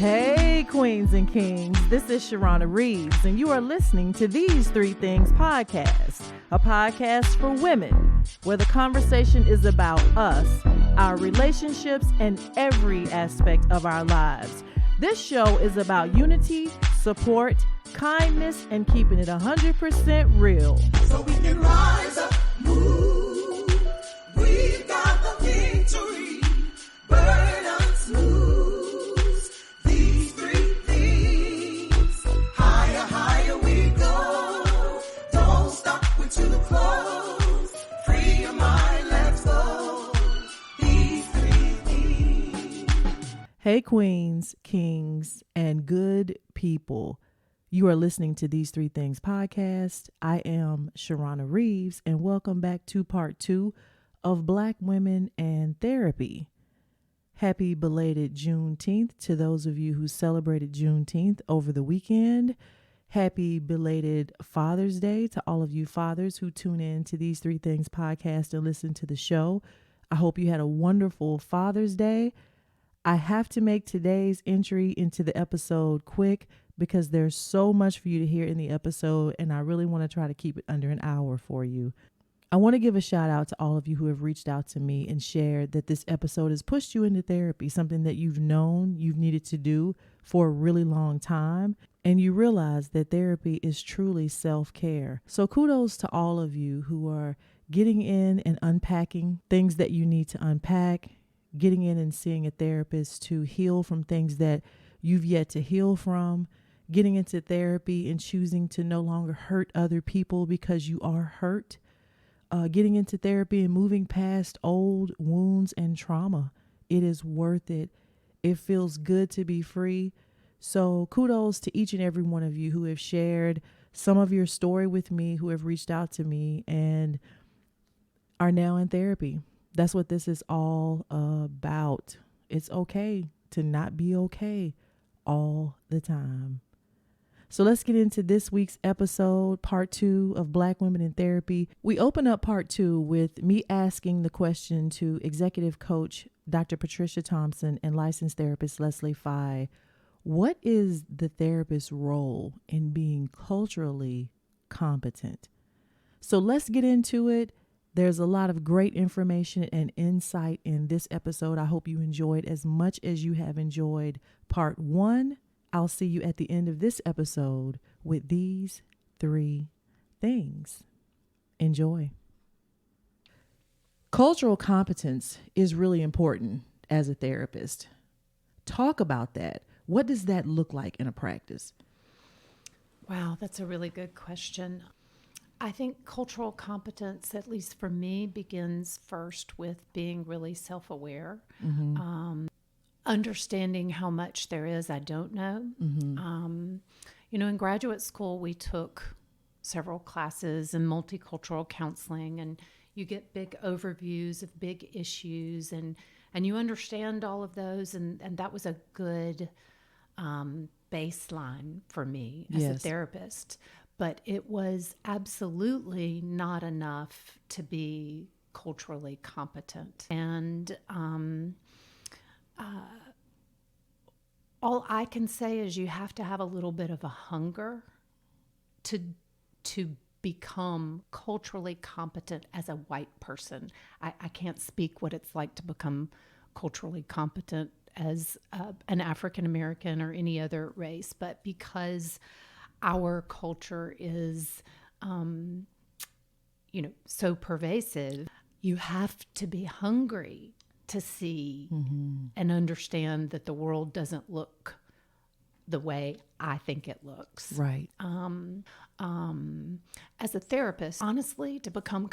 Hey, queens and kings, this is Sharona Reeves, and you are listening to These Three Things podcast, a podcast for women, where the conversation is about us, our relationships, and every aspect of our lives. This show is about unity, support, kindness, and keeping it 100% real. So we can rise up, move, we've got the victory, burdens loose, these three things, higher, higher we go, don't stop, we're too close, free your mind, let's go, these three things. Hey, queens, kings, and good people. You are listening to These Three Things podcast. I am Sharona Reeves, and welcome back to part 2 of Black Women and Therapy. Happy belated Juneteenth to those of you who celebrated Juneteenth over the weekend. Happy belated Father's Day to all of you fathers who tune in to These Three Things podcast and listen to the show. I hope you had a wonderful Father's Day. I have to make today's entry into the episode quick because there's so much for you to hear in the episode, and I really want to try to keep it under an hour for you. I want to give a shout out to all of you who have reached out to me and shared that this episode has pushed you into therapy, something that you've known you've needed to do for a really long time, and you realize that therapy is truly self-care. So kudos to all of you who are getting in and unpacking things that you need to unpack, getting in and seeing a therapist to heal from things that you've yet to heal from, getting into therapy and choosing to no longer hurt other people because you are hurt, getting into therapy and moving past old wounds and trauma. It is worth it. It feels good to be free. So kudos to each and every one of you who have shared some of your story with me, who have reached out to me and are now in therapy. That's what this is all about. It's okay to not be okay all the time. So let's get into this week's episode, part 2 of Black Women in Therapy. We open up part 2 with me asking the question to executive coach Dr. Patricia Thompson and licensed therapist Leslie Fye, what is the therapist's role in being culturally competent? So let's get into it. There's a lot of great information and insight in this episode. I hope you enjoyed as much as you have enjoyed part 1. I'll see you at the end of this episode with these 3 things. Enjoy. Cultural competence is really important as a therapist. Talk about that. What does that look like in a practice? Wow, that's a really good question. I think cultural competence, at least for me, begins first with being really self-aware. Mm-hmm. Understanding how much there is I don't know. Mm-hmm. In graduate school, we took several classes in multicultural counseling, and you get big overviews of big issues, and you understand all of those, and that was a good baseline for me as a therapist. But it was absolutely not enough to be culturally competent. And all I can say is you have to have a little bit of a hunger to become culturally competent as a white person. I can't speak what it's like to become culturally competent as an African American or any other race, but because our culture is, so pervasive, you have to be hungry to see and understand that the world doesn't look the way I think it looks. Right. As a therapist, honestly, to become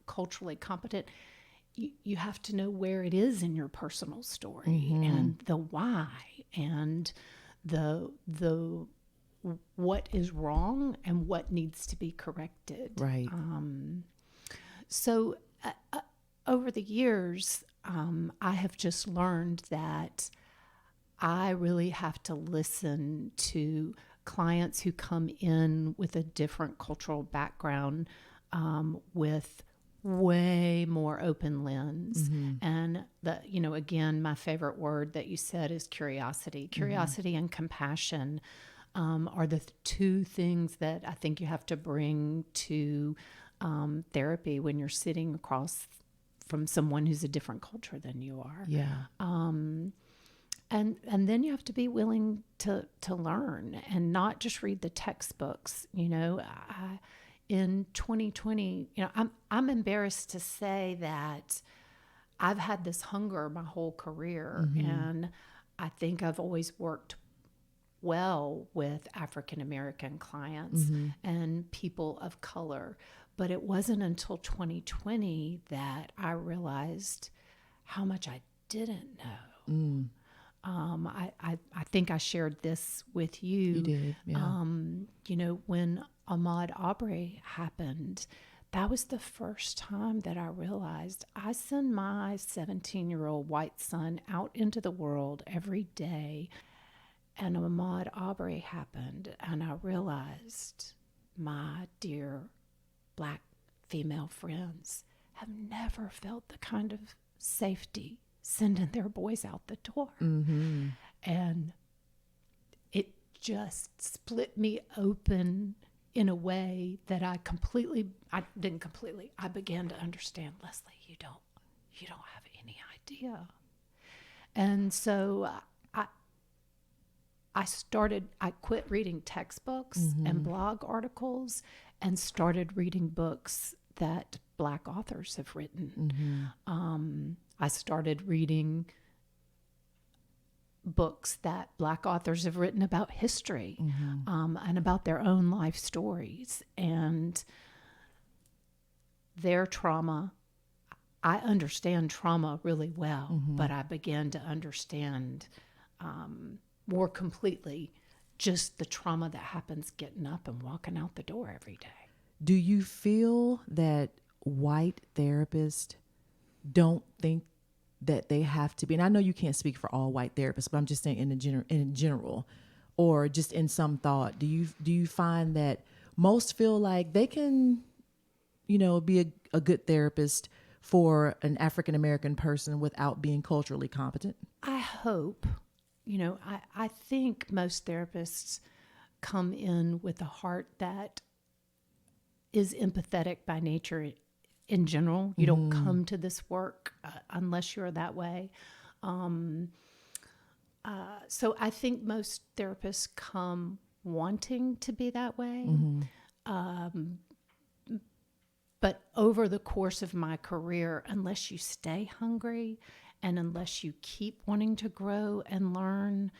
culturally competent, you have to know where it is in your personal story and the why and the what is wrong and what needs to be corrected. Right. So over the years, I have just learned that I really have to listen to clients who come in with a different cultural background, with way more open lens. And again, my favorite word that you said is curiosity. Curiosity and compassion are the two things that I think you have to bring to therapy when you're sitting across from someone who's a different culture than you are. Yeah. And then you have to be willing to learn and not just read the textbooks. In 2020, I'm embarrassed to say that I've had this hunger my whole career, and I think I've always worked well with African American clients and people of color. But it wasn't until 2020 that I realized how much I didn't know. I think I shared this with you. You did, yeah. When Ahmaud Arbery happened, that was the first time that I realized I send my 17-year-old white son out into the world every day. And Ahmaud Arbery happened, and I realized my dear Black female friends have never felt the kind of safety sending their boys out the door. And it just split me open in a way that I began to understand, Leslie, you don't have any idea. And so I quit reading textbooks and blog articles and started reading books that Black authors have written. I started reading books that Black authors have written about history and about their own life stories and their trauma. I understand trauma really well, but I began to understand more completely just the trauma that happens getting up and walking out the door every day. Do you feel that white therapists don't think that they have to be, and I know you can't speak for all white therapists, but I'm just saying in general, or just in some thought, do you find that most feel like they can, be a good therapist for an African American person without being culturally competent? I hope. I think most therapists come in with a heart that is empathetic by nature. In general, you don't come to this work unless you're that way. So I think most therapists come wanting to be that way. But over the course of my career, unless you stay hungry and unless you keep wanting to grow and learn,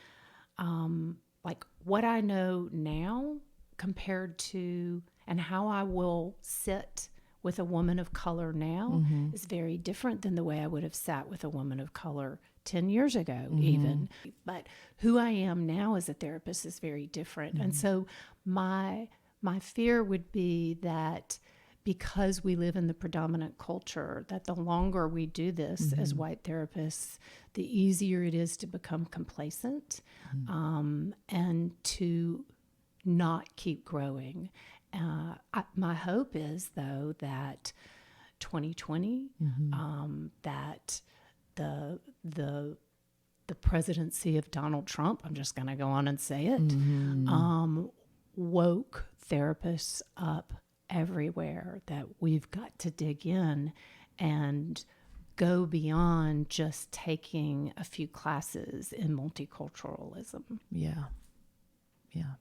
like what I know now compared to and how I will sit with a woman of color now is very different than the way I would have sat with a woman of color 10 years ago even. But who I am now as a therapist is very different. And so my fear would be that because we live in the predominant culture, that the longer we do this as white therapists, the easier it is to become complacent and to not keep growing. My hope is, though, that 2020, that the presidency of Donald Trump, I'm just going to go on and say it, woke therapists up everywhere, that we've got to dig in and go beyond just taking a few classes in multiculturalism. Yeah.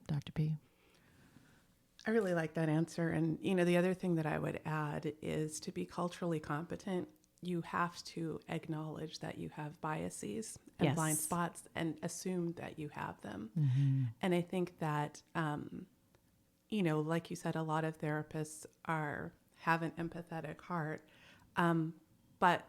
Dr. P. I really like that answer. And, the other thing that I would add is to be culturally competent, you have to acknowledge that you have biases and blind spots and assume that you have them. And I think that, like you said, a lot of therapists have an empathetic heart, but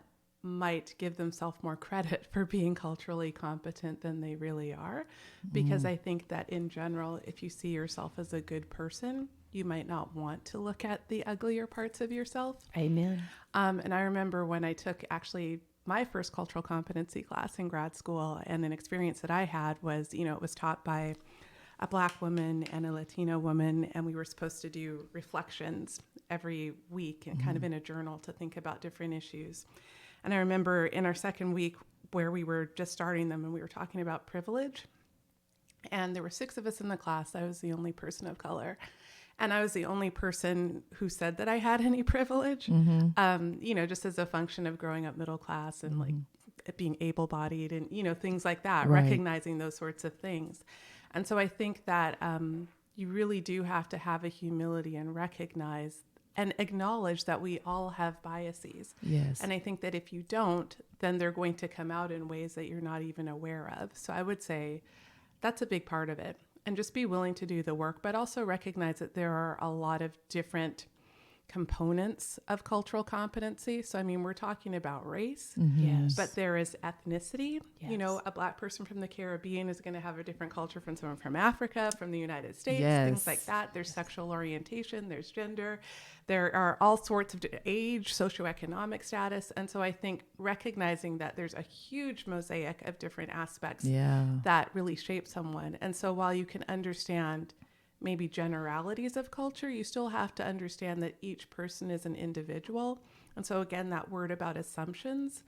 might give themselves more credit for being culturally competent than they really are. Because I think that in general, if you see yourself as a good person, you might not want to look at the uglier parts of yourself. Amen. And I remember when I took actually my first cultural competency class in grad school, and an experience that I had was, it was taught by a Black woman and a Latino woman, and we were supposed to do reflections every week and kind of in a journal to think about different issues. And I remember in our second week where we were just starting them and we were talking about privilege, and there were 6 of us in the class. I was the only person of color. And I was the only person who said that I had any privilege, just as a function of growing up middle class and like being able-bodied and, things like that, Right. recognizing those sorts of things. And so I think that you really do have to have a humility and recognize and acknowledge that we all have biases. Yes. And I think that if you don't, then they're going to come out in ways that you're not even aware of. So I would say that's a big part of it. And just be willing to do the work, but also recognize that there are a lot of different components of cultural competency. So, I mean, we're talking about race, Yes. but there is ethnicity. Yes. A Black person from the Caribbean is going to have a different culture from someone from Africa, from the United States, Yes. things like that. There's sexual orientation, there's gender, there are all sorts of age, socioeconomic status. And so I think recognizing that there's a huge mosaic of different aspects that really shape someone. And so while you can understand maybe generalities of culture, you still have to understand that each person is an individual. And so again, that word about assumptions,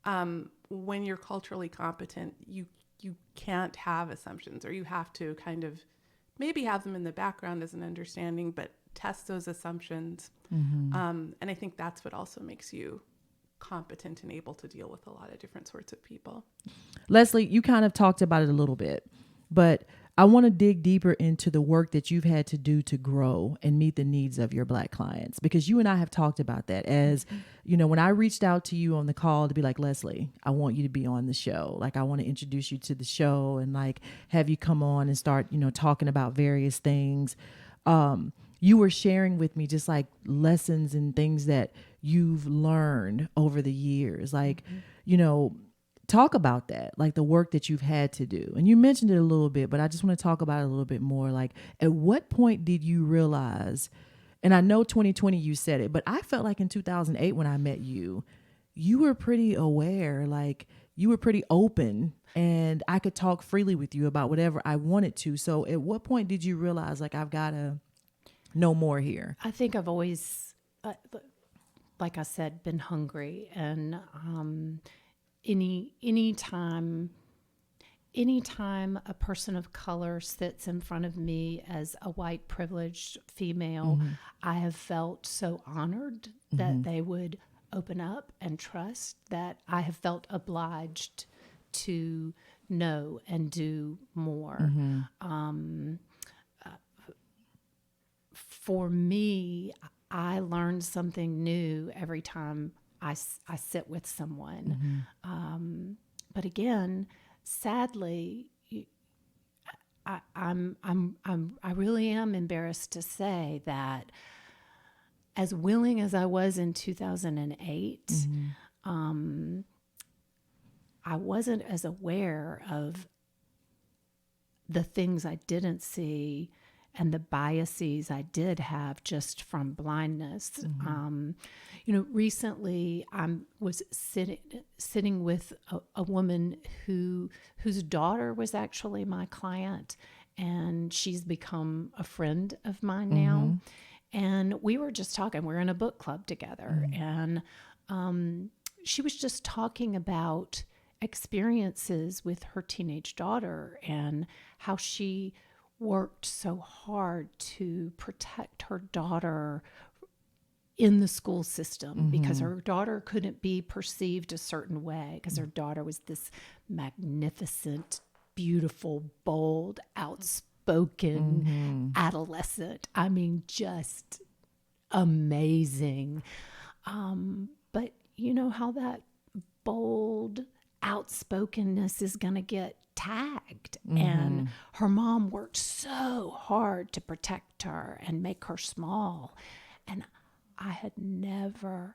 when you're culturally competent, you can't have assumptions, or you have to kind of maybe have them in the background as an understanding, but test those assumptions. And I think that's what also makes you competent and able to deal with a lot of different sorts of people. Leslie, you kind of talked about it a little bit, but I want to dig deeper into the work that you've had to do to grow and meet the needs of your Black clients, because you and I have talked about that. As when I reached out to you on the call to be like, Leslie, I want you to be on the show. Like, I want to introduce you to the show and like have you come on and start, talking about various things. You were sharing with me just like lessons and things that you've learned over the years. Like, talk about that, like the work that you've had to do. And you mentioned it a little bit, but I just want to talk about it a little bit more. Like, at what point did you realize, and I know 2020 you said it, but I felt like in 2008 when I met you, you were pretty aware, like you were pretty open, and I could talk freely with you about whatever I wanted to. So at what point did you realize, like, I've got to know more here? I think I've always, like I said, been hungry, and anytime a person of color sits in front of me as a white privileged female, I have felt so honored that they would open up and trust, that I have felt obliged to know and do more. For me, I learn something new every time I sit with someone. But again, sadly, I really am embarrassed to say that as willing as I was in 2008, I wasn't as aware of the things I didn't see and the biases I did have just from blindness. Recently I was sitting with a woman whose daughter was actually my client, and she's become a friend of mine now. And we were just talking, we're in a book club together, and she was just talking about experiences with her teenage daughter and how she worked so hard to protect her daughter in the school system because her daughter couldn't be perceived a certain way, because her daughter was this magnificent, beautiful, bold, outspoken adolescent. I mean, just amazing. But you know how that bold outspokenness is going to get tagged. And her mom worked so hard to protect her and make her small. And I had never,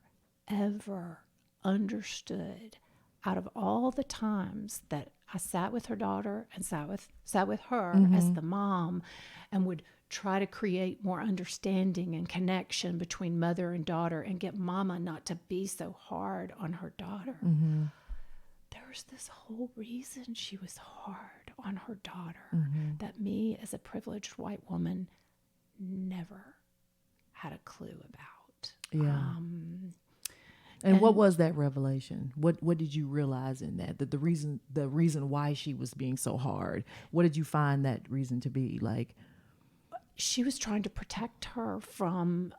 ever understood, out of all the times that I sat with her daughter and sat with her as the mom and would try to create more understanding and connection between mother and daughter and get mama not to be so hard on her daughter. there's this whole reason she was hard on her daughter that me as a privileged white woman never had a clue about. Yeah. And what was that revelation? What did you realize in that? That the reason why she was being so hard, what did you find that reason to be? Like, she was trying to protect her from,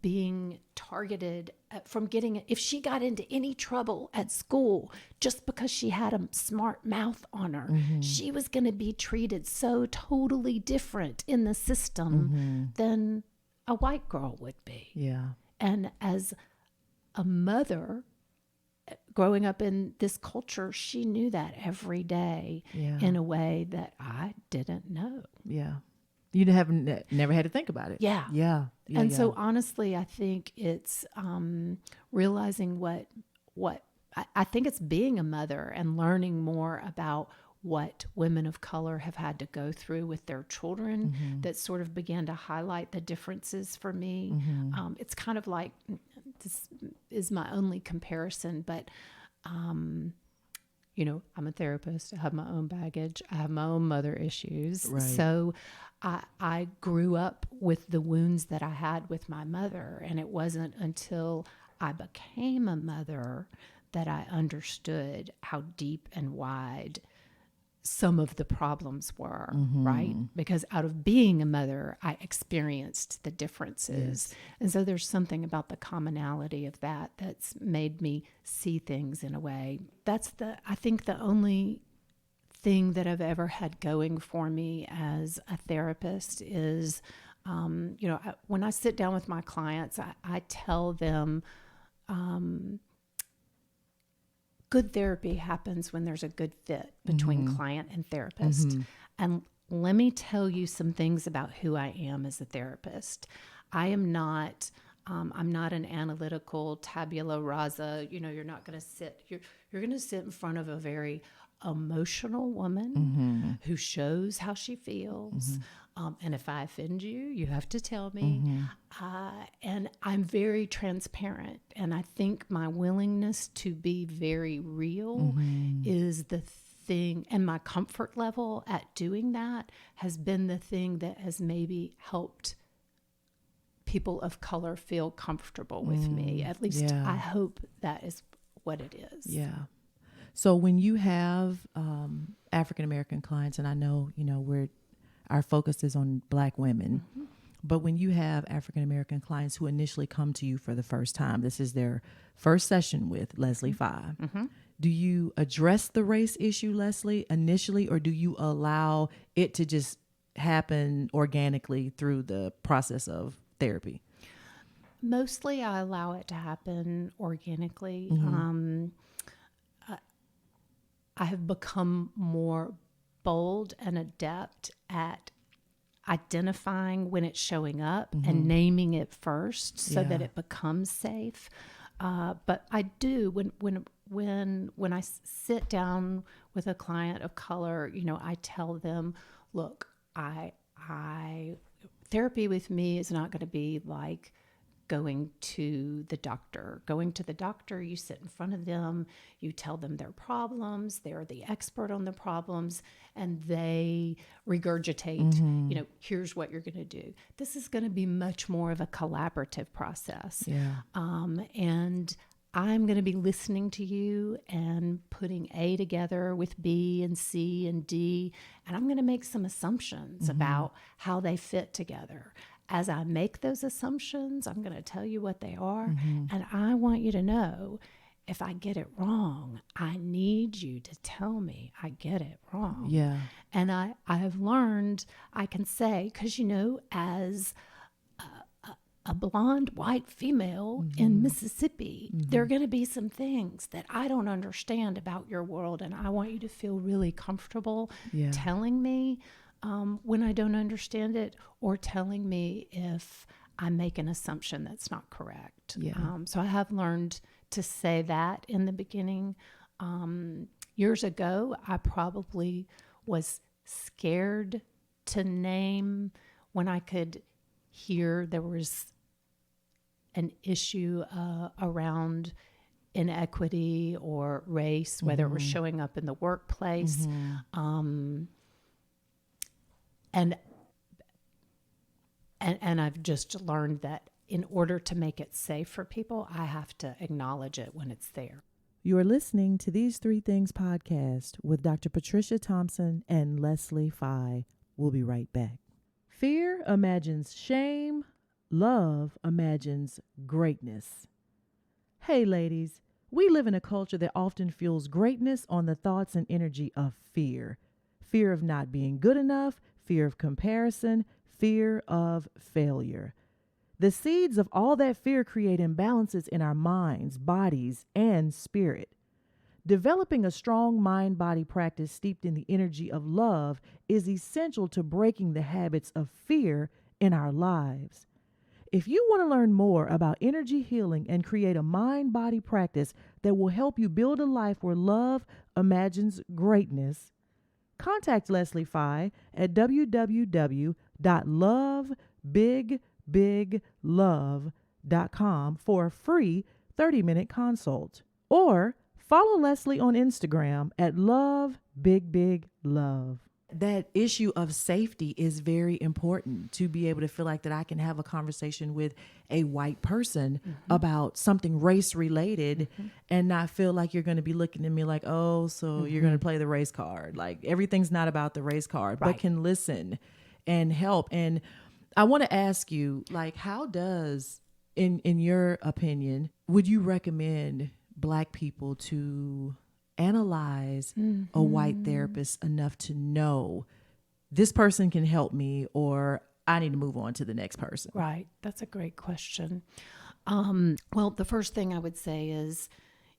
being targeted, from getting, if she got into any trouble at school just because she had a smart mouth on her, she was going to be treated so totally different in the system than a white girl would be. yeah. And as a mother growing up in this culture, she knew that every day Yeah. in a way that I didn't know. Yeah. You never had to think about it. Yeah. Yeah. And so honestly, I think it's realizing what I think it's being a mother and learning more about what women of color have had to go through with their children that sort of began to highlight the differences for me. It's kind of like, this is my only comparison, but I'm a therapist. I have my own baggage. I have my own mother issues. Right. So I grew up with the wounds that I had with my mother. And it wasn't until I became a mother that I understood how deep and wide some of the problems were, right? Because out of being a mother, I experienced the differences. Yes. And so there's something about the commonality of that's made me see things in a way. That's I think the only thing that I've ever had going for me as a therapist is, when I sit down with my clients, I tell them, good therapy happens when there's a good fit between client and therapist. And let me tell you some things about who I am as a therapist. I am not, I'm not an analytical tabula rasa. You're not going to sit, you're going to sit in front of a very emotional woman who shows how she feels. And if I offend you, you have to tell me. And I'm very transparent. And I think my willingness to be very real is the thing, and my comfort level at doing that has been the thing that has maybe helped people of color feel comfortable with me. At least I hope that is what it is. Yeah. So when you have African American clients, and I know, our focus is on Black women, but when you have African American clients who initially come to you for the first time, this is their first session with Leslie Phi. Do you address the race issue, Leslie, initially, or do you allow it to just happen organically through the process of therapy? Mostly I allow it to happen organically. I have become more bold and adept at identifying when it's showing up and naming it first so that it becomes safe. But I do when I sit down with a client of color, I tell them, look, I therapy with me is not going to be like going to the doctor. Going to the doctor, you sit in front of them, you tell them their problems, they're the expert on the problems, and they regurgitate, here's what you're going to do. This is going to be much more of a collaborative process. And I'm going to be listening to you and putting A together with B and C and D, and I'm going to make some assumptions about how they fit together. As I make those assumptions, I'm going to tell you what they are, and I want you to know if I get it wrong, I need you to tell me I get it wrong. Yeah. And I have learned, I can say, because, as a blonde white female in Mississippi, there are going to be some things that I don't understand about your world, and I want you to feel really comfortable telling me when I don't understand it, or telling me if I make an assumption that's not correct. So I have learned to say that in the beginning. Years ago, I probably was scared to name when I could hear there was an issue around inequity or race, whether it was showing up in the workplace. And I've just learned that in order to make it safe for people, I have to acknowledge it when it's there. You are listening to These Three Things podcast with Dr. Patricia Thompson and Leslie Fye. We'll be right back. Fear imagines shame. Love imagines greatness. Hey, ladies, we live in a culture that often fuels greatness on the thoughts and energy of fear. Fear of not being good enough, fear of comparison, fear of failure. The seeds of all that fear create imbalances in our minds, bodies, and spirit. Developing a strong mind-body practice steeped in the energy of love is essential to breaking the habits of fear in our lives. If you want to learn more about energy healing and create a mind-body practice that will help you build a life where love imagines greatness, contact Leslie Fye at www.lovebigbigLove.com for a free 30-minute consult. Or follow Leslie on Instagram at lovebigbigLove. That issue of safety is very important, to be able to feel like that I can have a conversation with a white person about something race related and not feel like you're going to be looking at me like, oh, so you're going to play the race card. Like everything's not about the race card, but can listen and help. And I want to ask you, like, how does, in your opinion, would you recommend Black people to analyze a white therapist enough to know this person can help me, or I need to move on to the next person? Right. That's a great question. Well, the first thing I would say is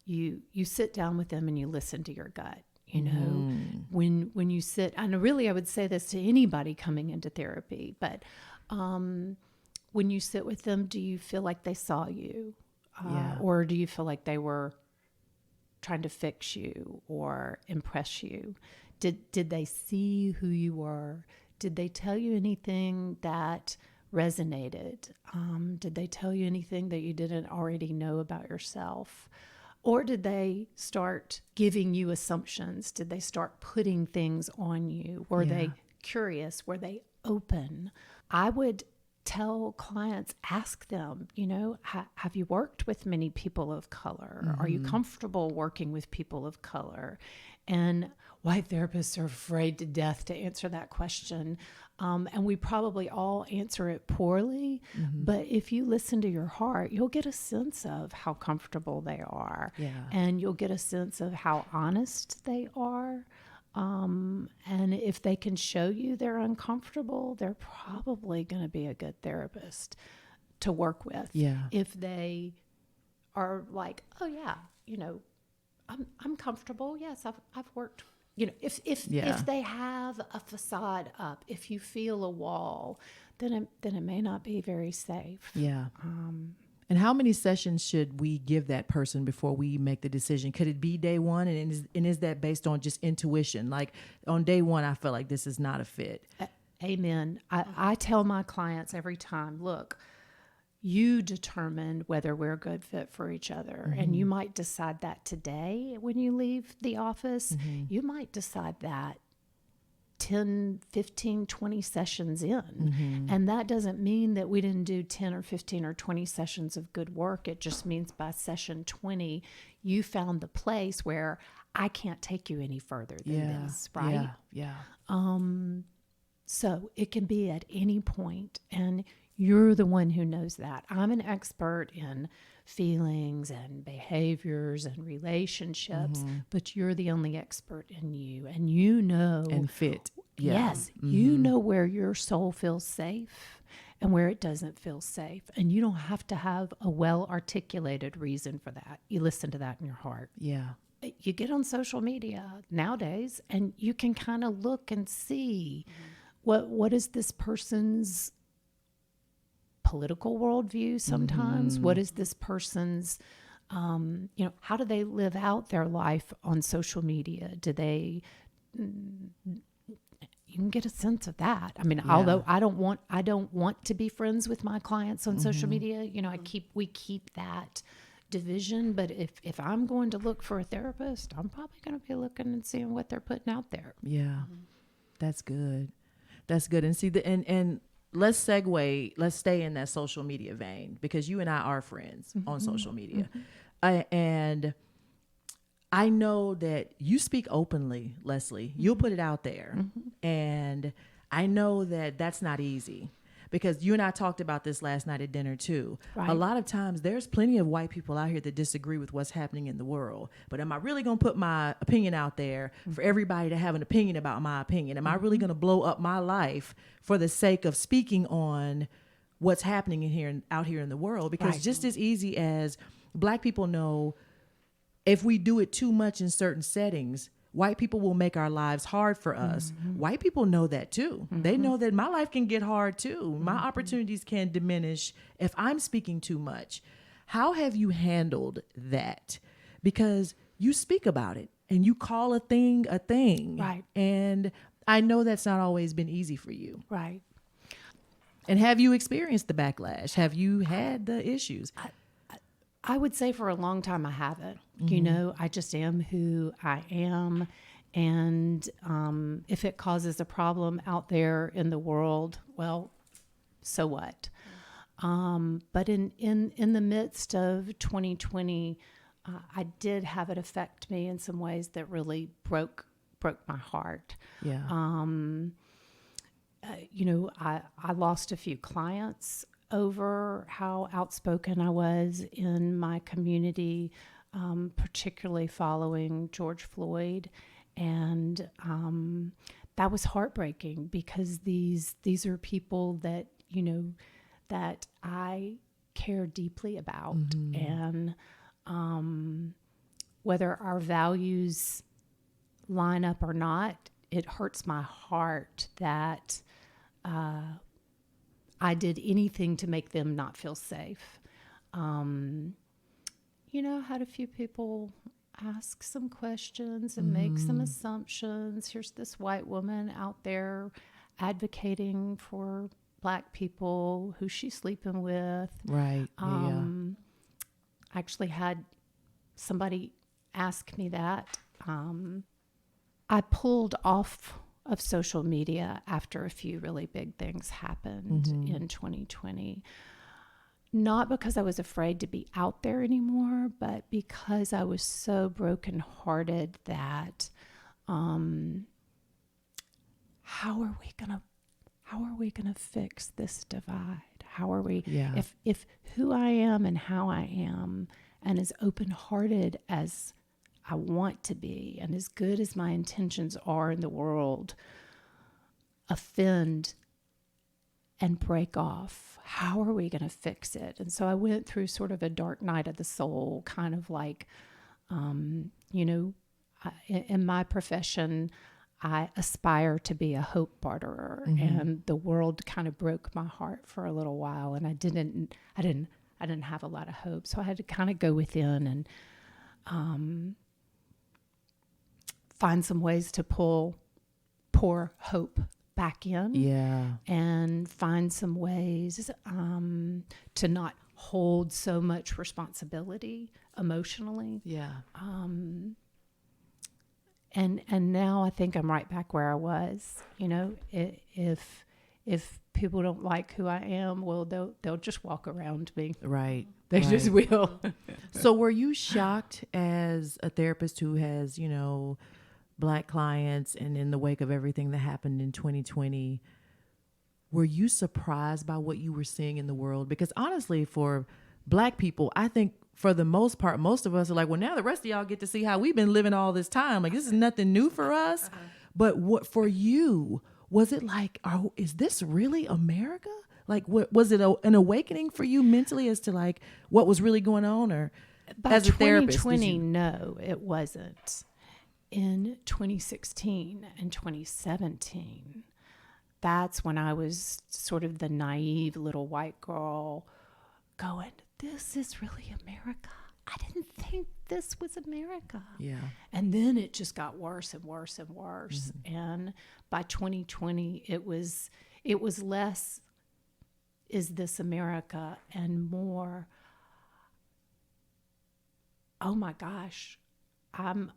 you sit down with them and you listen to your gut. You know, when you sit, and really I would say this to anybody coming into therapy, but when you sit with them, do you feel like they saw you? Or do you feel like they were trying to fix you or impress you? Did they see who you were? Did they tell you anything that resonated? Did they tell you anything that you didn't already know about yourself? Or did they start giving you assumptions? Did they start putting things on you? Were they curious? Were they open? I would tell clients, ask them, you know, have you worked with many people of color? Are you comfortable working with people of color? And white therapists are afraid to death to answer that question. And we probably all answer it poorly. But if you listen to your heart, you'll get a sense of how comfortable they are. And you'll get a sense of how honest they are. And if they can show you they're uncomfortable, they're probably going to be a good therapist to work with. If they are like, oh yeah, you know, I'm comfortable. Yes, I've worked. You know, if they have a facade up, if you feel a wall, then it may not be very safe. And how many sessions should we give that person before we make the decision? Could it be day one? And is that based on just intuition? Like on day one, I feel like this is not a fit. Amen. I tell my clients every time, look, you determine whether we're a good fit for each other. And you might decide that today when you leave the office. You might decide that 10, 15, 20 sessions in. And that doesn't mean that we didn't do 10 or 15 or 20 sessions of good work. It just means by session 20, you found the place where I can't take you any further than this, right? So it can be at any point, and you're the one who knows that. I'm an expert in feelings and behaviors and relationships, but you're the only expert in you, and you know and fit. Yes, you know where your soul feels safe and where it doesn't feel safe, and you don't have to have a well-articulated reason for that. You listen to that in your heart. You get on social media nowadays, and you can kind of look and see what is this person's political worldview sometimes. What is this person's, how do they live out their life on social media? Do they, you can get a sense of that. I mean, although I don't want to be friends with my clients on social media, we keep that division, but if I'm going to look for a therapist, I'm probably going to be looking and seeing what they're putting out there. Yeah. That's good. That's good. And see, and let's stay in that social media vein, because you and I are friends on social media. And I know that you speak openly, Leslie. You'll put it out there. And I know that that's not easy, because you and I talked about this last night at dinner too. Right. A lot of times there's plenty of white people out here that disagree with what's happening in the world. But am I really going to put my opinion out there for everybody to have an opinion about my opinion? Am I really going to blow up my life for the sake of speaking on what's happening out here in the world? Because just as easy as Black people know, if we do it too much in certain settings, white people will make our lives hard for us. White people know that too. They know that my life can get hard too. My opportunities can diminish if I'm speaking too much. How have you handled that? Because you speak about it and you call a thing a thing. Right. And I know that's not always been easy for you. Right. And have you experienced the backlash? Have you had the issues? I would say for a long time I haven't. You know, I just am who I am. And if it causes a problem out there in the world, well, so what? But in the midst of 2020, I did have it affect me in some ways that really broke my heart. Yeah. You know, I lost a few clients over how outspoken I was in my community, particularly following George Floyd. And that was heartbreaking, because these are people that, you know, that I care deeply about. And whether our values line up or not, it hurts my heart that I did anything to make them not feel safe. You know, I had a few people ask some questions and make some assumptions. Here's this white woman out there advocating for Black people. Who's she sleeping with? Right. I actually had somebody ask me that. I pulled off of social media after a few really big things happened in 2020. Not because I was afraid to be out there anymore, but because I was so brokenhearted that how are we gonna fix this divide? How are we if who I am and how I am, and as open-hearted as I want to be, and as good as my intentions are in the world, offend and break off, how are we going to fix it? And so I went through sort of a dark night of the soul, kind of like, you know, in my profession, I aspire to be a hope barterer, and the world kind of broke my heart for a little while, and I didn't have a lot of hope. So I had to kind of go within and find some ways to pour hope back in. Yeah. And find some ways to not hold so much responsibility emotionally. Yeah. And now I think I'm right back where I was. You know, if people don't like who I am, well, they'll just walk around me. Right. They just will. So were you shocked as a therapist who has, you know, Black clients, and in the wake of everything that happened in 2020, were you surprised by what you were seeing in the world? Because honestly, for Black people, I think for the most part, most of us are like, well, now the rest of y'all get to see how we've been living all this time. Like, this is nothing new for us. But what for you, was it like, is this really America? Like, what was it an awakening for you mentally as to like what was really going on? Or By as a therapist, 2020, no, it wasn't. In 2016 and 2017, that's when I was sort of the naive little white girl going, this is really America. I didn't think this was America. Yeah. And then it just got worse and worse and worse. And by 2020, it was less, is this America, and more, oh my gosh, I'm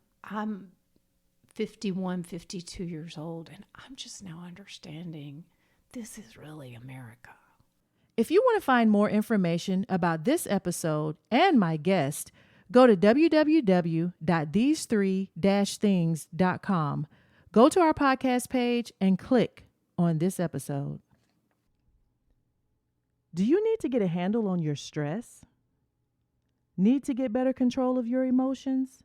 51, 52 years old, and I'm just now understanding this is really America. If you want to find more information about this episode and my guest, go to www.these3-things.com. Go to our podcast page and click on this episode. Do you need to get a handle on your stress? Need to get better control of your emotions?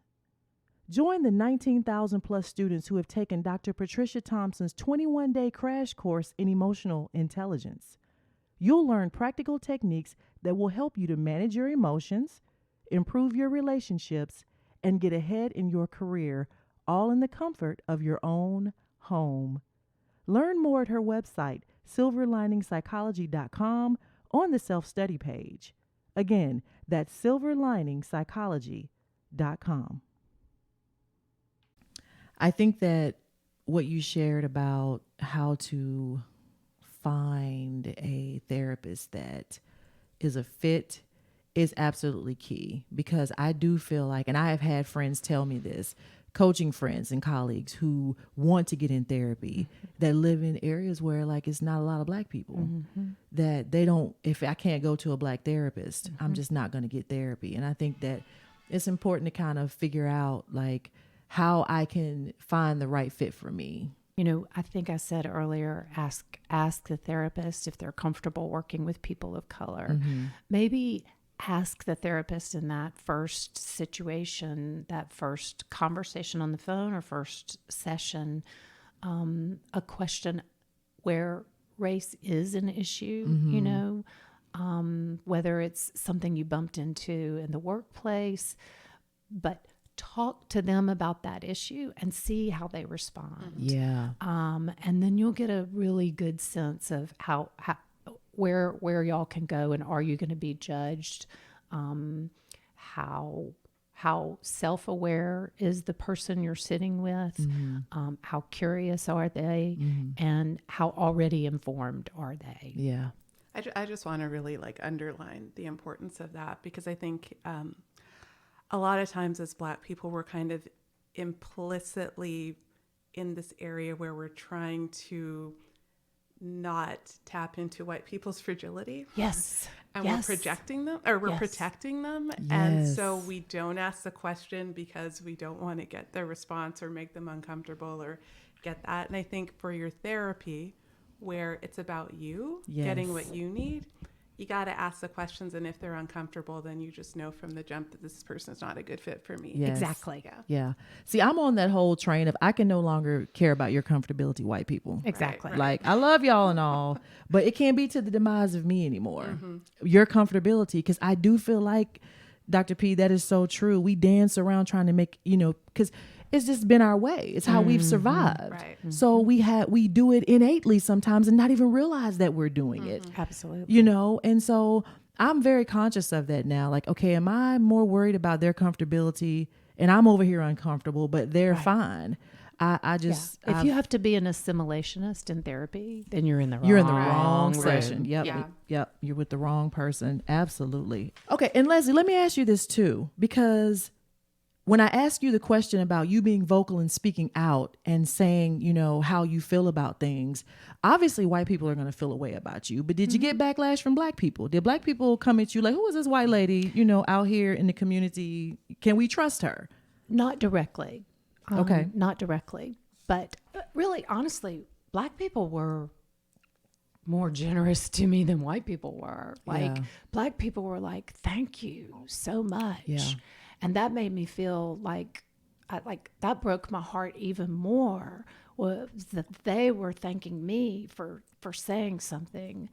Join the 19,000 plus students who have taken Dr. Patricia Thompson's 21-day crash course in emotional intelligence. You'll learn practical techniques that will help you to manage your emotions, improve your relationships, and get ahead in your career, all in the comfort of your own home. Learn more at her website, silverliningpsychology.com, on the self-study page. Again, that's silverliningpsychology.com. I think that what you shared about how to find a therapist that is a fit is absolutely key, because I do feel like, and I have had friends tell me this, coaching friends and colleagues who want to get in therapy that live in areas where like it's not a lot of Black people, that they don't, if I can't go to a Black therapist, I'm just not going to get therapy. And I think that it's important to kind of figure out like how I can find the right fit for me. You know, I think I said earlier, ask the therapist if they're comfortable working with people of color. Maybe ask the therapist in that first situation, that first conversation on the phone or first session, a question where race is an issue, you know, whether it's something you bumped into in the workplace, but talk to them about that issue and see how they respond. Yeah. And then you'll get a really good sense of how where y'all can go, and are you going to be judged? How self-aware is the person you're sitting with? How curious are they? And how already informed are they? Yeah. I just want to really like underline the importance of that, because I think a lot of times as Black people, we're kind of implicitly in this area where we're trying to not tap into white people's fragility. Yes. And we're projecting them, or we're protecting them. Yes. And so we don't ask the question because we don't want to get their response or make them uncomfortable or get that. And I think for your therapy, where it's about you getting what you need, you got to ask the questions. And if they're uncomfortable, then you just know from the jump that this person is not a good fit for me. Yes. Exactly. Yeah. See, I'm on that whole train of I can no longer care about your comfortability, white people. Exactly. Right. Like, I love y'all and all, but it can't be to the demise of me anymore. Your comfortability, because I do feel like, Dr. P, that is so true. We dance around trying to make, you know, because it's just been our way. It's how we've survived. Right. So we do it innately sometimes and not even realize that we're doing it. Absolutely. You know, and so I'm very conscious of that now. Like, okay, am I more worried about their comfortability and I'm over here uncomfortable, but they're fine? I just, if you have to be an assimilationist in therapy, then you're in the wrong. you're in the wrong room. session. Yep. Yeah. Yep. You're with the wrong person. Absolutely. Okay. And Leslie, let me ask you this too, because when I ask you the question about you being vocal and speaking out and saying, you know, how you feel about things, obviously white people are going to feel a way about you, but did you get backlash from Black people? Did Black people come at you like, who is this white lady, you know, out here in the community? Can we trust her? Not directly. Okay. Not directly. But really, honestly, Black people were more generous to me than white people were. Like, Black people were like, thank you so much. Yeah. And that made me feel like that broke my heart even more, was that they were thanking me for saying something.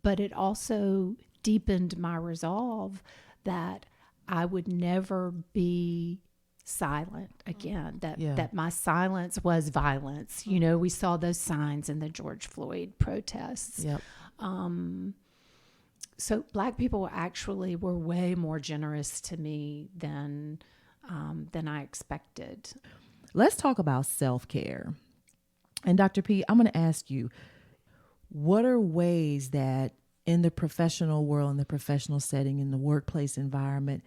But it also deepened my resolve that I would never be silent again, that my silence was violence. You know, we saw those signs in the George Floyd protests. Yep. So Black people actually were way more generous to me than I expected. Let's talk about self-care. And Dr. P, I'm going to ask you, what are ways that in the professional world, in the professional setting, in the workplace environment,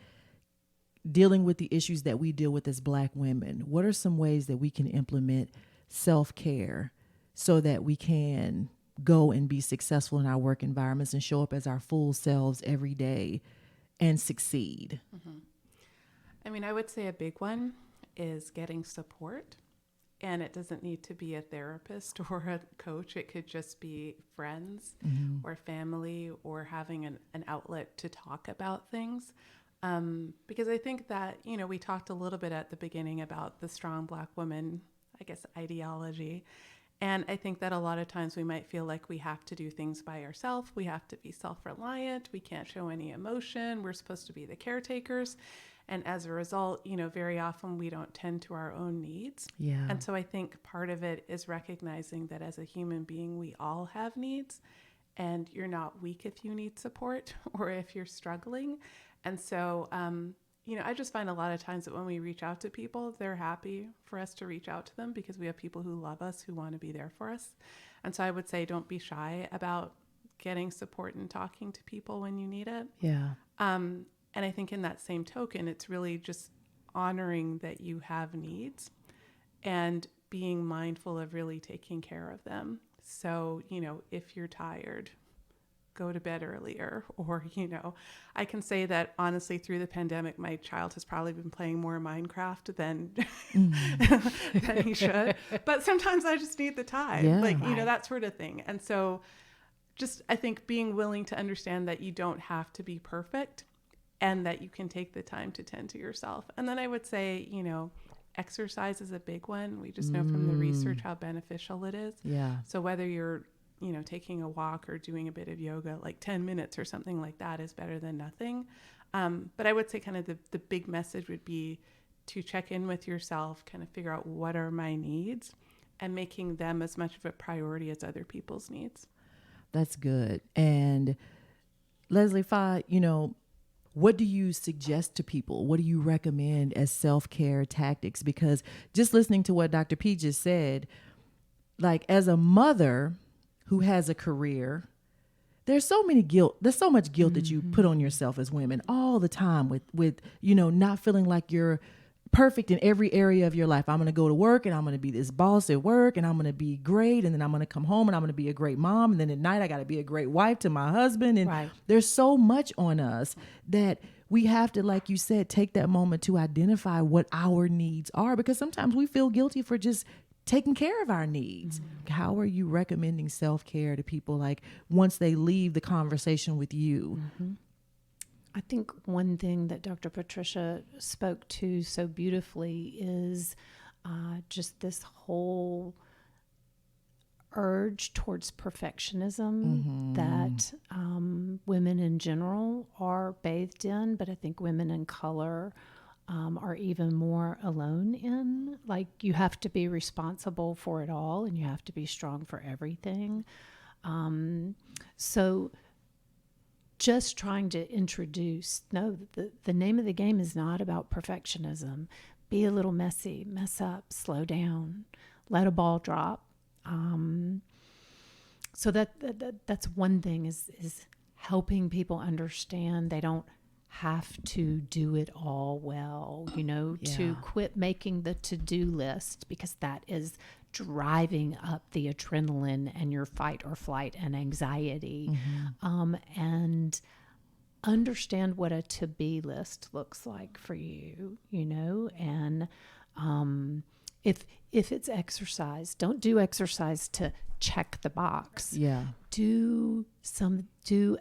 dealing with the issues that we deal with as Black women, what are some ways that we can implement self-care so that we can go and be successful in our work environments and show up as our full selves every day and succeed? I mean, I would say a big one is getting support. And it doesn't need to be a therapist or a coach. It could just be friends or family, or having an outlet to talk about things. Because I think that, you know, we talked a little bit at the beginning about the strong Black woman, I guess, ideology. And I think that a lot of times we might feel like we have to do things by ourselves. We have to be self-reliant. We can't show any emotion. We're supposed to be the caretakers. And as a result, you know, very often we don't tend to our own needs. Yeah. And so I think part of it is recognizing that as a human being, we all have needs, and you're not weak if you need support or if you're struggling. And so, you know, I just find a lot of times that when we reach out to people, they're happy for us to reach out to them because we have people who love us, who want to be there for us. And so I would say, don't be shy about getting support and talking to people when you need it. Yeah. And I think in that same token, it's really just honoring that you have needs and being mindful of really taking care of them. So, you know, if you're tired, go to bed earlier. Or, you know, I can say that honestly, through the pandemic, my child has probably been playing more Minecraft than, than he should. But sometimes I just need the time, you know, that sort of thing. And so just, I think being willing to understand that you don't have to be perfect, and that you can take the time to tend to yourself. And then I would say, you know, exercise is a big one. We just know from the research how beneficial it is. Yeah. So whether you're, you know, taking a walk or doing a bit of yoga, like 10 minutes or something like that is better than nothing. But I would say kind of the big message would be to check in with yourself, kind of figure out what are my needs, and making them as much of a priority as other people's needs. That's good. And Leslie Fye, you know, what do you suggest to people? What do you recommend as self-care tactics? Because just listening to what Dr. P just said, like as a mother who has a career, there's so much guilt that you put on yourself as women all the time with, you know, not feeling like you're perfect in every area of your life. I'm going to go to work and I'm going to be this boss at work and I'm going to be great. And then I'm going to come home and I'm going to be a great mom. And then at night I got to be a great wife to my husband. And there's so much on us that we have to, like you said, take that moment to identify what our needs are, because sometimes we feel guilty for just taking care of our needs. How are you recommending self-care to people, like once they leave the conversation with you? I think one thing that Dr. Patricia spoke to so beautifully is just this whole urge towards perfectionism that women in general are bathed in, but I think women in color are even more alone in. Like, you have to be responsible for it all and you have to be strong for everything. So just trying to introduce, no, the name of the game is not about perfectionism. Be a little messy, mess up, slow down, let a ball drop. So that's one thing is helping people understand they don't have to do it all well, you know, to quit making the to-do list, because that is driving up the adrenaline and your fight or flight and anxiety. And understand what a to-be list looks like for you, you know, and if it's exercise, don't do exercise to check the box. Do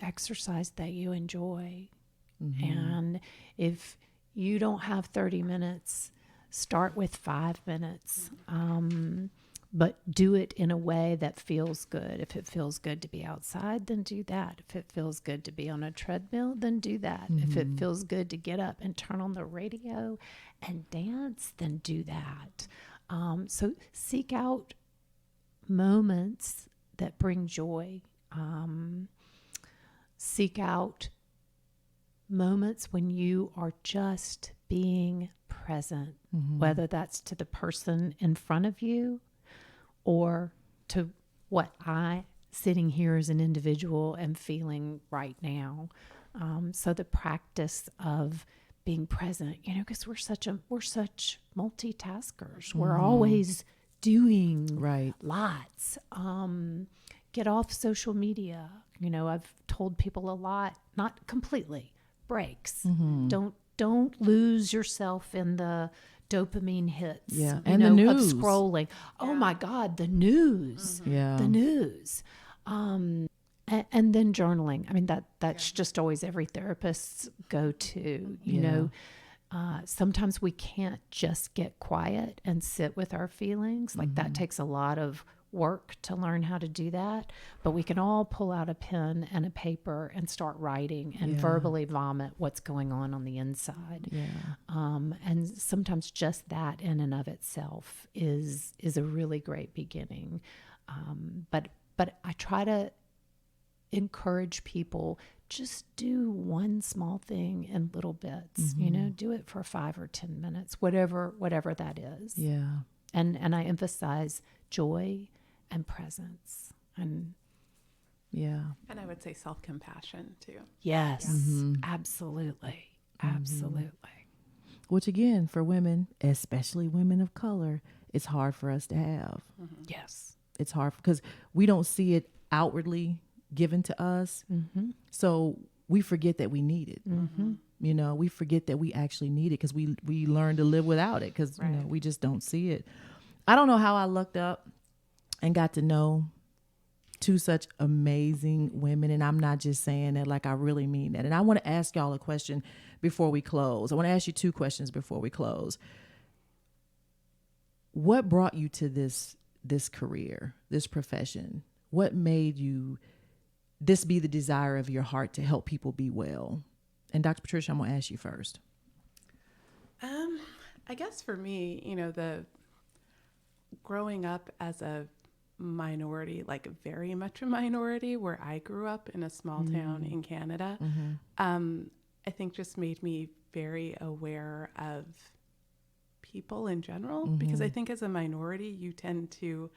exercise that you enjoy. And if you don't have 30 minutes, start with 5 minutes. But do it in a way that feels good. If it feels good to be outside, then do that. If it feels good to be on a treadmill, then do that. If it feels good to get up and turn on the radio and dance, then do that. So seek out moments that bring joy. Seek out moments when you are just being present, whether that's to the person in front of you or to what I, sitting here as an individual, am feeling right now. So the practice of being present, because we're such multitaskers. We're always doing Right. lots. Get off social media. I've told people a lot, not completely, breaks. Don't lose yourself in the dopamine hits. Yeah, and the news. Of scrolling. Oh my God, the news. Yeah. The news. And then journaling. I mean, that's just always every therapist's go-to. Sometimes we can't just get quiet and sit with our feelings. Like that takes a lot of work to learn how to do that. But we can all pull out a pen and a paper and start writing and verbally vomit what's going on the inside. Yeah. And sometimes just that in and of itself is a really great beginning. But I try to encourage people, just do one small thing in little bits. Do it for 5 or 10 minutes, whatever that is. Yeah. And I emphasize joy and presence. And And I would say self-compassion too. yes, absolutely. Absolutely. Which again, for women, especially women of color, it's hard for us to have. Yes. It's hard because we don't see it outwardly given to us. So we forget that we need it. We forget that we actually need it because we learn to live without it because we just don't see it. I don't know how I looked up and got to know two such amazing women. And I'm not just saying that, like I really mean that. And I want to ask y'all a question before we close. I want to ask you 2 questions before we close. What brought you to this career, this profession? What made you this be the desire of your heart to help people be well? And Dr. Patricia, I'm going to ask you first. I guess for me, the growing up as a minority, like very much a minority, where I grew up in a small town in Canada, I think just made me very aware of people in general, because I think as a minority, you tend to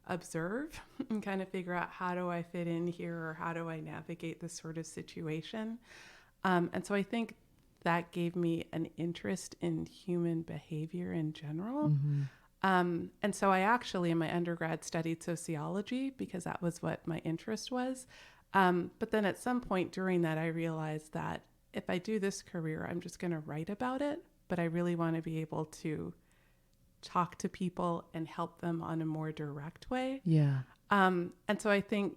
observe and kind of figure out, how do I fit in here, or how do I navigate this sort of situation? And so I think that gave me an interest in human behavior in general. And so I actually, in my undergrad, studied sociology because that was what my interest was. But then at some point during that, I realized that if I do this career, I'm just going to write about it. But I really want to be able to talk to people and help them on a more direct way. Yeah. And so I think,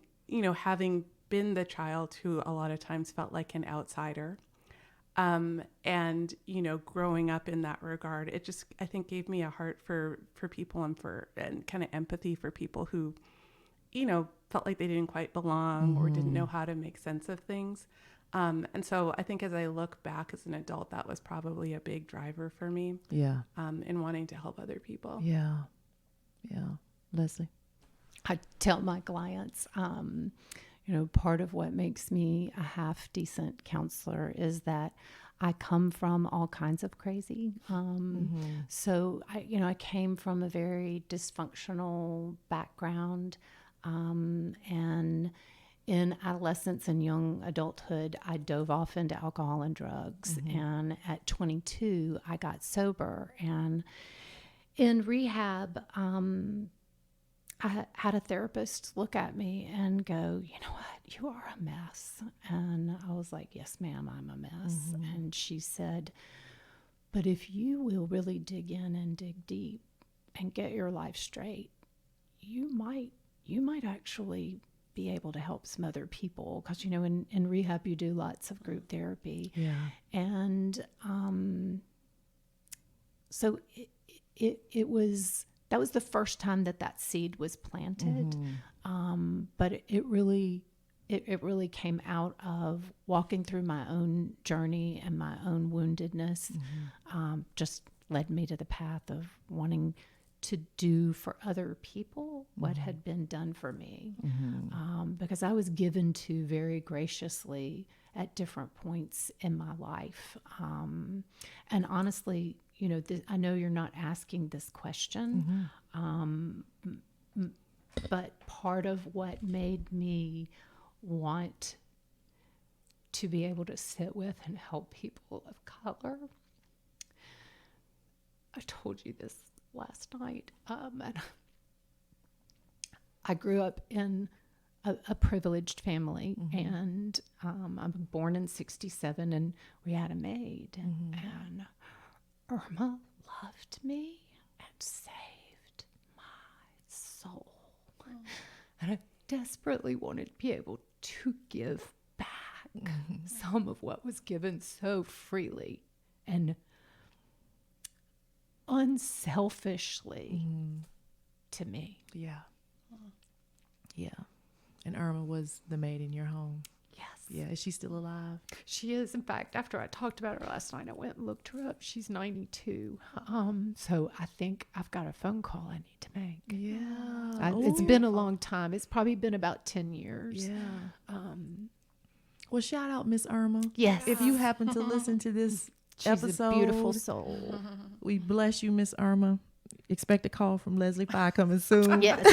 having been the child who a lot of times felt like an outsider, and, growing up in that regard, it just, I think, gave me a heart for people and kind of empathy for people who, felt like they didn't quite belong or didn't know how to make sense of things. And so I think as I look back as an adult, that was probably a big driver for me. Yeah. In wanting to help other people. Yeah. Yeah. Leslie? I tell my clients, part of what makes me a half decent counselor is that I come from all kinds of crazy. So I came from a very dysfunctional background, and in adolescence and young adulthood, I dove off into alcohol and drugs. And at 22, I got sober. And in rehab, I had a therapist look at me and go, "You know what? You are a mess." And I was like, "Yes, ma'am, I'm a mess." And she said, "But if you will really dig in and dig deep and get your life straight, you might actually be able to help some other people." Because, in rehab, you do lots of group therapy. Yeah. And so that was the first time that seed was planted. But it really came out of walking through my own journey, and my own woundedness just led me to the path of wanting to do for other people what had been done for me. Because I was given to very graciously at different points in my life. And honestly, I know you're not asking this question, but part of what made me want to be able to sit with and help people of color I told you this last night. And I grew up in a privileged family, and I'm born in 1967, and we had a maid, and Irma loved me and saved my soul. And I desperately wanted to be able to give back some of what was given so freely and unselfishly to me. Yeah. Yeah. And Irma was the maid in your home. Yes. Yeah. Is she still alive? She is. In fact, after I talked about her last night, I went and looked her up. She's 92. So I think I've got a phone call I need to make. Yeah. It's been a long time. It's probably been about 10 years. Yeah. Well, shout out Miss Irma. Yes. If you happen to listen to this She's episode, a beautiful soul. we bless you, Miss Irma. Expect a call from Leslie Pye coming soon. Yes.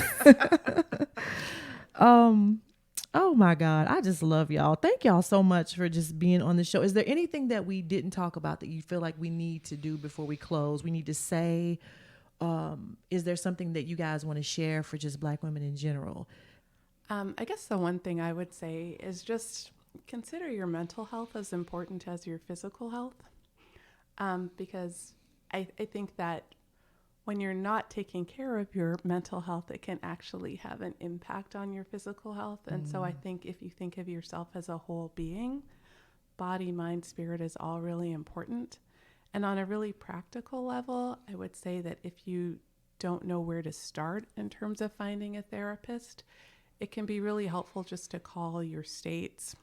Oh my God. I just love y'all. Thank y'all so much for just being on the show. Is there anything that we didn't talk about that you feel like we need to do before we close? We need to say, is there something that you guys want to share for just Black women in general? I guess the one thing I would say is just consider your mental health as important as your physical health. Because I think that when you're not taking care of your mental health, it can actually have an impact on your physical health. And so I think if you think of yourself as a whole being, body, mind, spirit is all really important. And on a really practical level, I would say that if you don't know where to start in terms of finding a therapist, it can be really helpful just to call your states.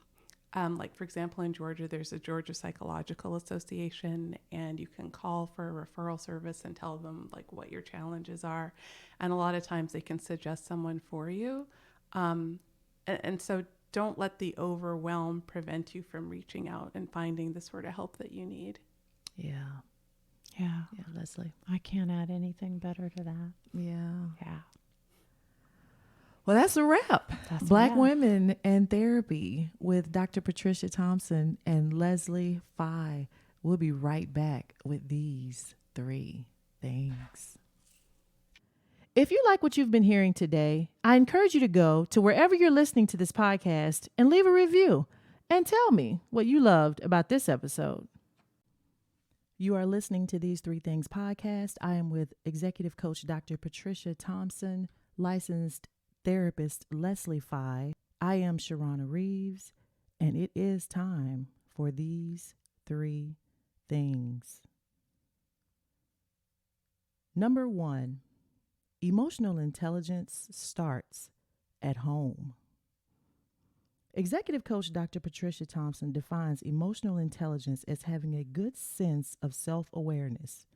Like, for example, in Georgia, there's a Georgia Psychological Association, and you can call for a referral service and tell them like what your challenges are. And a lot of times they can suggest someone for you. And so don't let the overwhelm prevent you from reaching out and finding the sort of help that you need. Yeah. Yeah. Yeah, Leslie. I can't add anything better to that. Yeah. Yeah. Well, that's a wrap. That's a Black wrap. Women and Therapy with Dr. Patricia Thompson and Leslie Pye. We'll be right back with these 3 things. If you like what you've been hearing today, I encourage you to go to wherever you're listening to this podcast and leave a review and tell me what you loved about this episode. You are listening to These 3 Things podcast. I am with executive coach Dr. Patricia Thompson, licensed therapist Leslie Pye. I am Sharana Reeves, and it is time for these 3 things. Number 1, emotional intelligence starts at home. Executive coach Dr. Patricia Thompson defines emotional intelligence as having a good sense of self-awareness,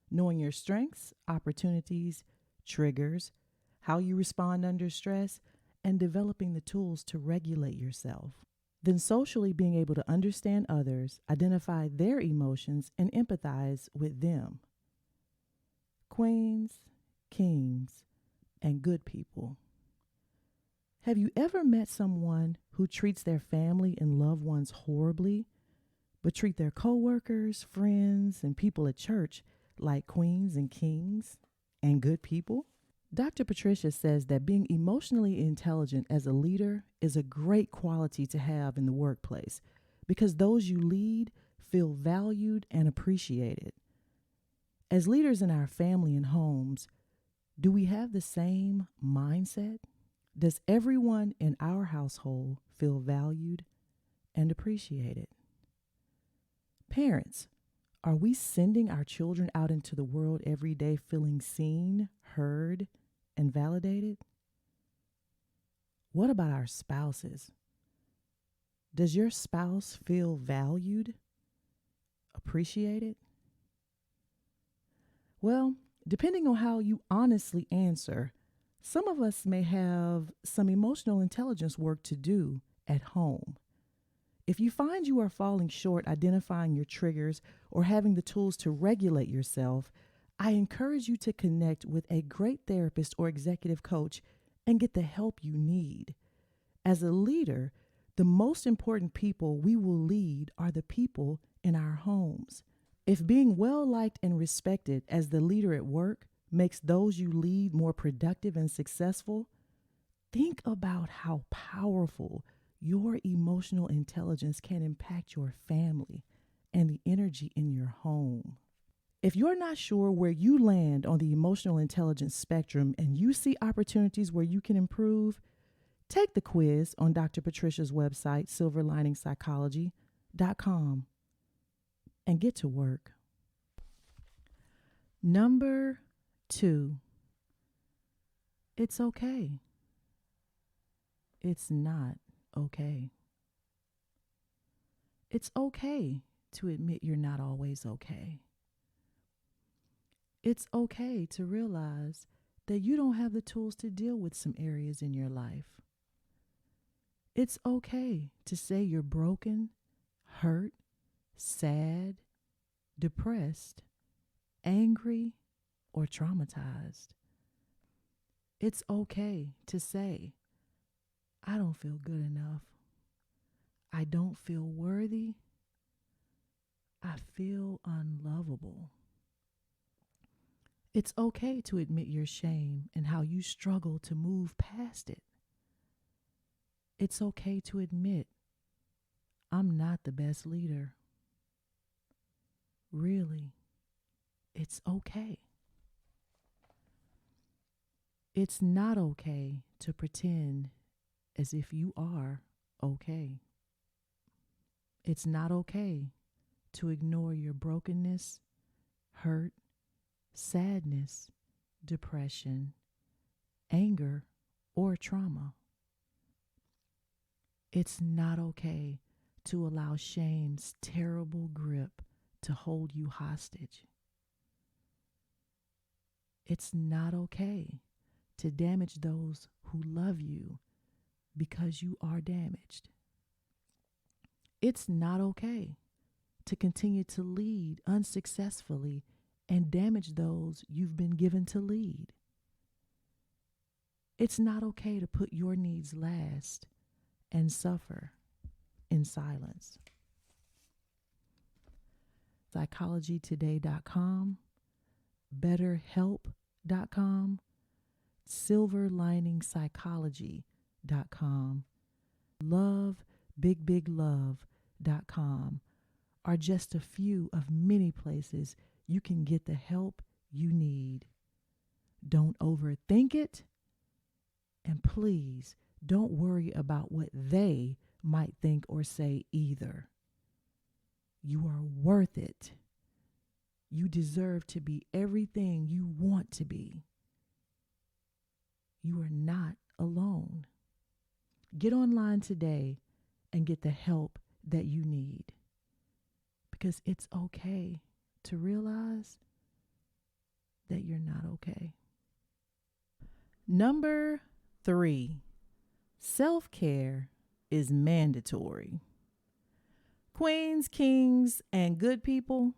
knowing your strengths, opportunities, triggers, how you respond under stress, and developing the tools to regulate yourself. Then socially being able to understand others, identify their emotions, and empathize with them. Queens, kings, and good people. Have you ever met someone who treats their family and loved ones horribly, but treat their coworkers, friends, and people at church like queens and kings and good people? Dr. Patricia says that being emotionally intelligent as a leader is a great quality to have in the workplace because those you lead feel valued and appreciated. As leaders in our family and homes, do we have the same mindset? Does everyone in our household feel valued and appreciated? Parents, are we sending our children out into the world every day feeling seen, heard, and validated? What about our spouses? Does your spouse feel valued, appreciated? Well, depending on how you honestly answer, some of us may have some emotional intelligence work to do at home. If you find you are falling short identifying your triggers or having the tools to regulate yourself, I encourage you to connect with a great therapist or executive coach and get the help you need. As a leader, the most important people we will lead are the people in our homes, If being well liked and respected as the leader at work makes those you lead more productive and successful, think about how powerful your emotional intelligence can impact your family and the energy in your home. If you're not sure where you land on the emotional intelligence spectrum and you see opportunities where you can improve, take the quiz on Dr. Patricia's website, silverliningpsychology.com, and get to work. Number 2, it's okay. It's not okay. It's okay to admit you're not always okay. It's okay to realize that you don't have the tools to deal with some areas in your life. It's okay to say you're broken, hurt, sad, depressed, angry, or traumatized. It's okay to say, I don't feel good enough. I don't feel worthy. I feel unlovable. It's okay to admit your shame and how you struggle to move past it. It's okay to admit, I'm not the best leader. Really, it's okay. It's not okay to pretend as if you are okay. It's not okay to ignore your brokenness, hurt, sadness, depression, anger, or trauma. It's not okay to allow shame's terrible grip to hold you hostage. It's not okay to damage those who love you because you are damaged. It's not okay to continue to lead unsuccessfully and damage those you've been given to lead. It's not okay to put your needs last and suffer in silence. PsychologyToday.com, BetterHelp.com, SilverLiningPsychology.com, LoveBigBigLove.com are just a few of many places you can get the help you need. Don't overthink it, and please don't worry about what they might think or say either. You are worth it. You deserve to be everything you want to be. You are not alone. Get online today and get the help that you need, because it's okay to realize that you're not okay. Number 3, self-care is mandatory. Queens, kings, and good people,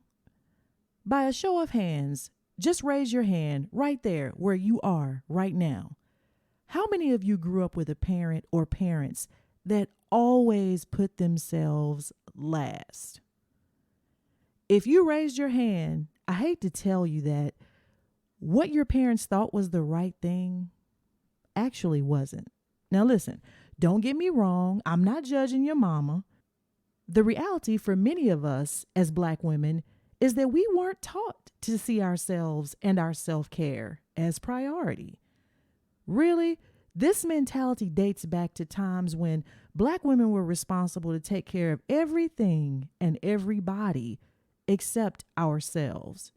by a show of hands, just raise your hand right there where you are right now. How many of you grew up with a parent or parents that always put themselves last? If you raised your hand, I hate to tell you that what your parents thought was the right thing actually wasn't. Now listen, don't get me wrong. I'm not judging your mama. The reality for many of us as Black women is that we weren't taught to see ourselves and our self-care as priority. Really, this mentality dates back to times when Black women were responsible to take care of everything and everybody except ourselves.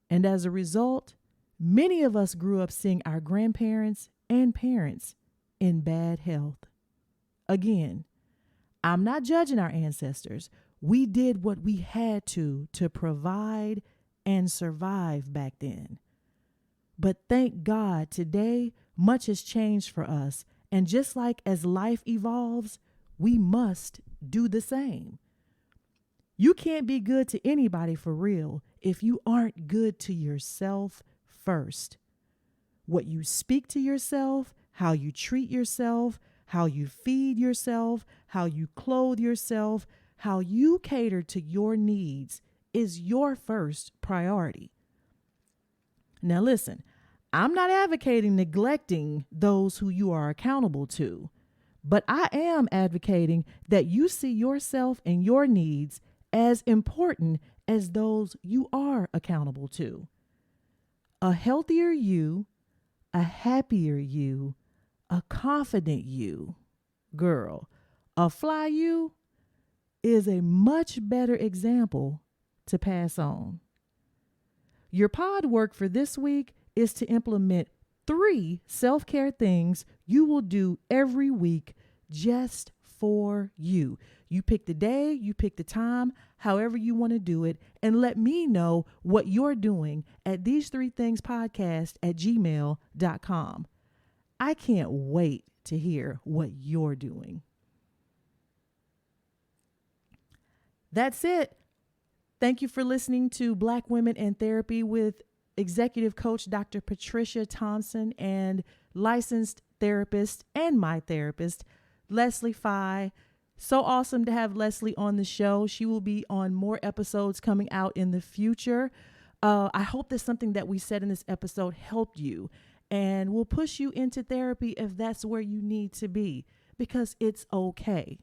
And as a result, many of us grew up seeing our grandparents and parents in bad health. Again, I'm not judging our ancestors. We did what we had to provide and survive back then. But thank God today, much has changed for us. And just like as life evolves, we must do the same. You can't be good to anybody for real if you aren't good to yourself first. What you speak to yourself, how you treat yourself, how you feed yourself, how you clothe yourself, how you cater to your needs is your first priority. Now, listen, I'm not advocating neglecting those who you are accountable to, but I am advocating that you see yourself and your needs as important as those you are accountable to. A healthier you, a happier you, a confident you, girl, a fly you is a much better example to pass on. Your pod work for this week is to implement 3 self-care things you will do every week just for you. You pick the day, you pick the time, however you want to do it, and let me know what you're doing at these3thingspodcast@gmail.com. I can't wait to hear what you're doing. That's it. Thank you for listening to Black Women in Therapy with executive coach Dr. Patricia Thompson and licensed therapist and my therapist, Leslie Fye. So awesome to have Leslie on the show. She will be on more episodes coming out in the future. I hope that something that we said in this episode helped you and will push you into therapy if that's where you need to be, because it's okay.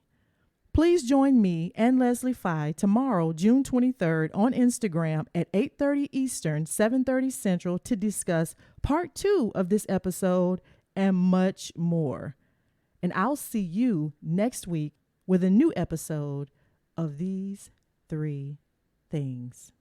Please join me and Leslie Fye tomorrow, June 23rd, on Instagram at 8:30 Eastern, 7:30 Central to discuss part 2 of this episode and much more. And I'll see you next week with a new episode of These 3 Things.